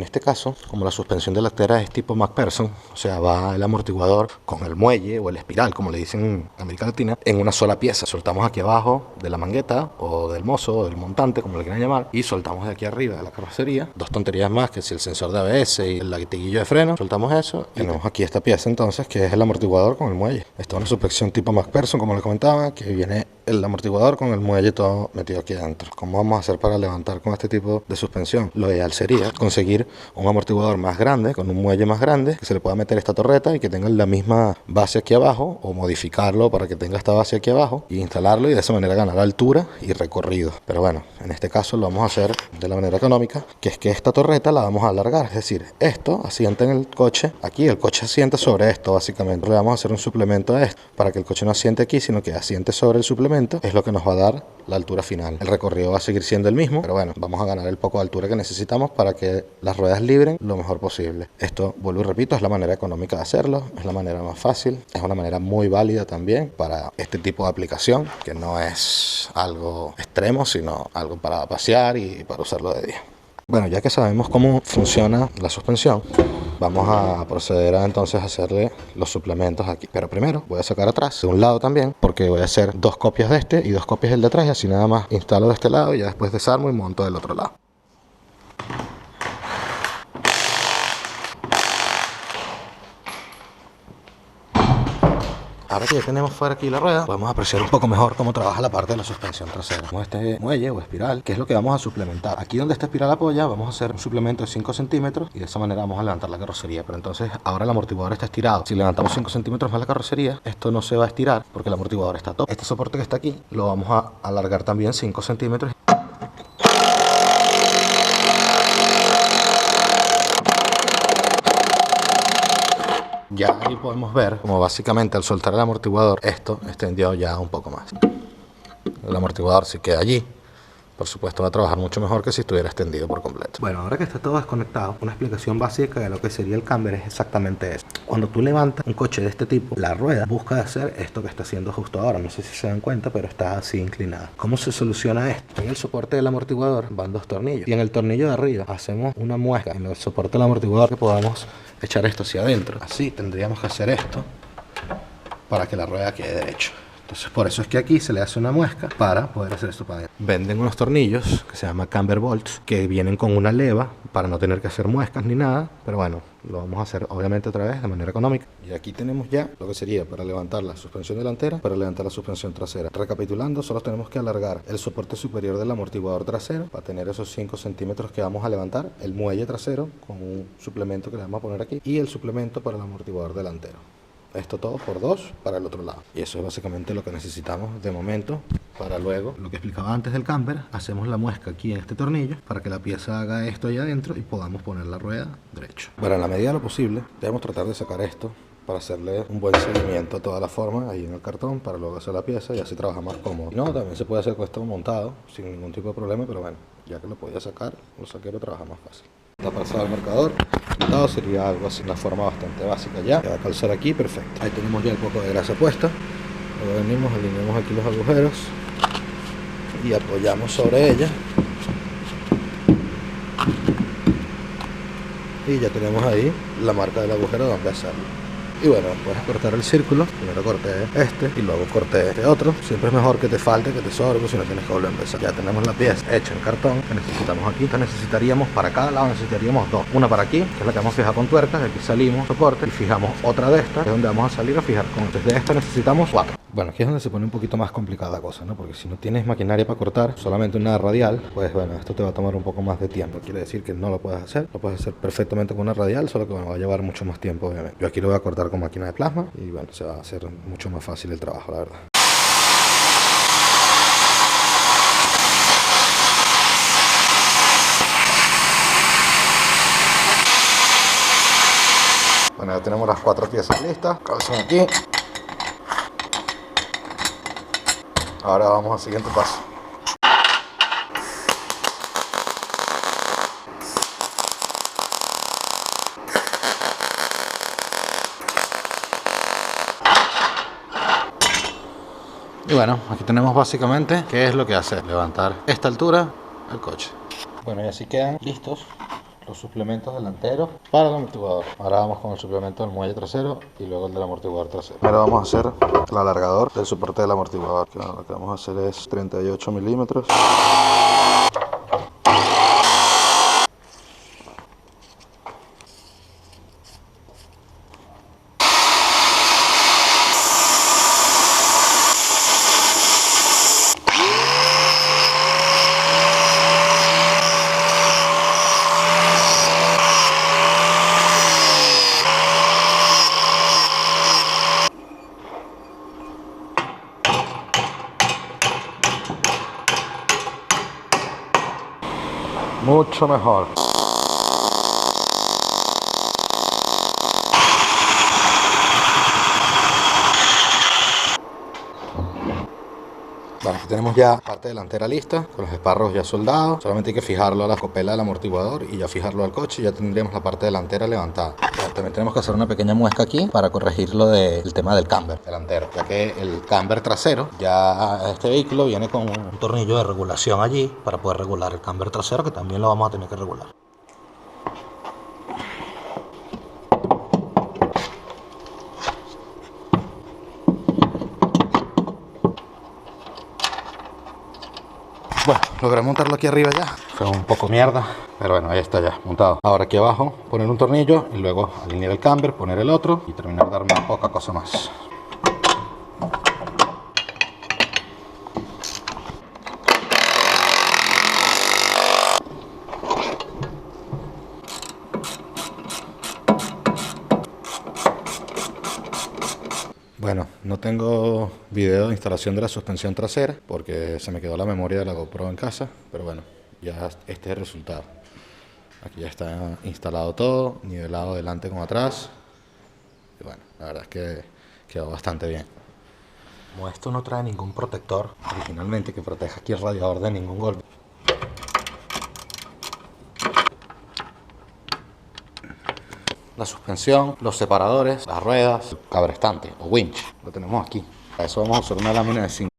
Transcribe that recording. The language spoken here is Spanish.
En este caso, como la suspensión delantera es tipo MacPherson, o sea, va el amortiguador con el muelle o el espiral, como le dicen en América Latina, en una sola pieza. Soltamos aquí abajo de la mangueta o del mozo o del montante, como le quieran llamar, y soltamos de aquí arriba de la carrocería dos tonterías más, que si el sensor de ABS y el latiguillo de freno, soltamos eso y tenemos aquí esta pieza entonces, que es el amortiguador con el muelle. Esta es una suspensión tipo MacPherson, como les comentaba, que viene el amortiguador con el muelle todo metido aquí adentro. ¿Cómo vamos a hacer para levantar con este tipo de suspensión? Lo ideal sería conseguir un amortiguador más grande, con un muelle más grande, que se le pueda meter esta torreta y que tenga la misma base aquí abajo, o modificarlo para que tenga esta base aquí abajo y instalarlo, y de esa manera ganar altura y recorrido. Pero bueno, en este caso lo vamos a hacer de la manera económica, que es que esta torreta la vamos a alargar, es decir, esto asienta en el coche, aquí el coche asienta sobre esto básicamente. Le vamos a hacer un suplemento a esto para que el coche no asiente aquí, sino que asiente sobre el suplemento. Es lo que nos va a dar la altura final. El recorrido va a seguir siendo el mismo, pero bueno, vamos a ganar el poco de altura que necesitamos para que las ruedas libren lo mejor posible. Esto, vuelvo y repito, es la manera económica de hacerlo, es la manera más fácil, es una manera muy válida también para este tipo de aplicación, que no es algo extremo, sino algo para pasear y para usarlo de día. Bueno, ya que sabemos cómo funciona la suspensión, vamos a proceder a entonces hacerle los suplementos aquí. Pero primero voy a sacar atrás de un lado también, porque voy a hacer dos copias de este y dos copias del de atrás, y así nada más instalo de este lado y ya después desarmo y monto del otro lado. Ahora que ya tenemos fuera aquí la rueda, podemos apreciar un poco mejor cómo trabaja la parte de la suspensión trasera. Con este muelle o espiral, que es lo que vamos a suplementar. Aquí donde esta espiral apoya, vamos a hacer un suplemento de 5 centímetros y de esa manera vamos a levantar la carrocería. Pero entonces ahora el amortiguador está estirado. Si levantamos 5 centímetros más la carrocería, esto no se va a estirar porque el amortiguador está top. Este soporte que está aquí lo vamos a alargar también 5 centímetros. Ya ahí podemos ver como básicamente al soltar el amortiguador esto extendió ya un poco más. El amortiguador se queda allí. Por supuesto va a trabajar mucho mejor que si estuviera extendido por completo. Bueno, ahora que está todo desconectado, una explicación básica de lo que sería el camber es exactamente eso. Cuando tú levantas un coche de este tipo, la rueda busca hacer esto que está haciendo justo ahora. No sé si se dan cuenta, pero está así inclinada. ¿Cómo se soluciona esto? En el soporte del amortiguador van dos tornillos. Y en el tornillo de arriba hacemos una muesca en el soporte del amortiguador que podamos echar esto hacia adentro. Así tendríamos que hacer esto para que la rueda quede derecha. Entonces por eso es que aquí se le hace una muesca para poder hacer esto para adentro. Venden unos tornillos que se llama camber bolts, que vienen con una leva para no tener que hacer muescas ni nada, pero bueno, lo vamos a hacer obviamente otra vez de manera económica. Y aquí tenemos ya lo que sería para levantar la suspensión delantera, para levantar la suspensión trasera. Recapitulando, solo tenemos que alargar el soporte superior del amortiguador trasero para tener esos 5 centímetros que vamos a levantar, el muelle trasero con un suplemento que le vamos a poner aquí y el suplemento para el amortiguador delantero. Esto todo por dos para el otro lado. Y eso es básicamente lo que necesitamos de momento para luego, lo que explicaba antes del camber, hacemos la muesca aquí en este tornillo para que la pieza haga esto allá adentro y podamos poner la rueda derecho. Bueno, en la medida de lo posible debemos tratar de sacar esto para hacerle un buen seguimiento a toda la forma ahí en el cartón para luego hacer la pieza y así trabaja más cómodo. Y no, también se puede hacer con esto montado sin ningún tipo de problema, pero bueno, ya que lo podía sacar, lo saqué, lo trabaja más fácil. Está pasado el marcador, montado sería algo así, una forma bastante básica ya. Va a calzar aquí, perfecto. Ahí tenemos ya el poco de grasa puesta. Luego venimos, alineamos aquí los agujeros y apoyamos sobre ella. Y ya tenemos ahí la marca del agujero donde hacerlo. Y bueno, puedes cortar el círculo. Primero corté este y luego corté este otro. Siempre es mejor que te falte, que te sobre, si no tienes que volver a empezar. Ya tenemos la pieza hecha en cartón que necesitamos aquí. Entonces necesitaríamos para cada lado, necesitaríamos dos. Una para aquí, que es la que vamos a fijar con tuercas. De aquí salimos, soporte, y fijamos otra de estas, que es donde vamos a salir a fijar con. Desde esta necesitamos 4. Bueno, aquí es donde se pone un poquito más complicada la cosa, ¿no? Porque si no tienes maquinaria para cortar, solamente una radial, pues bueno, esto te va a tomar un poco más de tiempo. Quiere decir que no lo puedes hacer. Lo puedes hacer perfectamente con una radial, solo que bueno, va a llevar mucho más tiempo, obviamente. Yo aquí lo voy a cortar con máquina de plasma y bueno, se va a hacer mucho más fácil el trabajo, la verdad. Bueno, ya tenemos las 4 piezas listas. Calzan aquí. Ahora vamos al siguiente paso. Y bueno, aquí tenemos básicamente qué es lo que hace levantar esta altura el coche. Bueno, y así quedan listos los suplementos delanteros para el amortiguador. Ahora vamos con el suplemento del muelle trasero y luego el del amortiguador trasero. Ahora vamos a hacer el alargador del soporte del amortiguador. Lo que vamos a hacer es 38 milímetros. Mucho mejor. Bueno, aquí tenemos ya la parte delantera lista, con los espárragos ya soldados. Solamente hay que fijarlo a la copela del amortiguador y ya fijarlo al coche y ya tendríamos la parte delantera levantada. También tenemos que hacer una pequeña muesca aquí para corregir lo del tema del camber delantero, ya que el camber trasero, ya este vehículo viene con un tornillo de regulación allí para poder regular el camber trasero, que también lo vamos a tener que regular. Bueno, logré montarlo aquí arriba ya. Fue un poco mierda, pero bueno, ahí está ya montado. Ahora aquí abajo poner un tornillo y luego alinear el camber, poner el otro y terminar de armar poca cosa más. Bueno, no tengo video de instalación de la suspensión trasera porque se me quedó la memoria de la GoPro en casa, pero bueno, ya este es el resultado. Aquí ya está instalado todo, nivelado delante con atrás. Y bueno, la verdad es que quedó bastante bien. Como esto no trae ningún protector originalmente que proteja aquí el radiador de ningún golpe, la suspensión, los separadores, las ruedas, el cabrestante o winch, lo tenemos aquí. Para eso vamos a usar una lámina de 5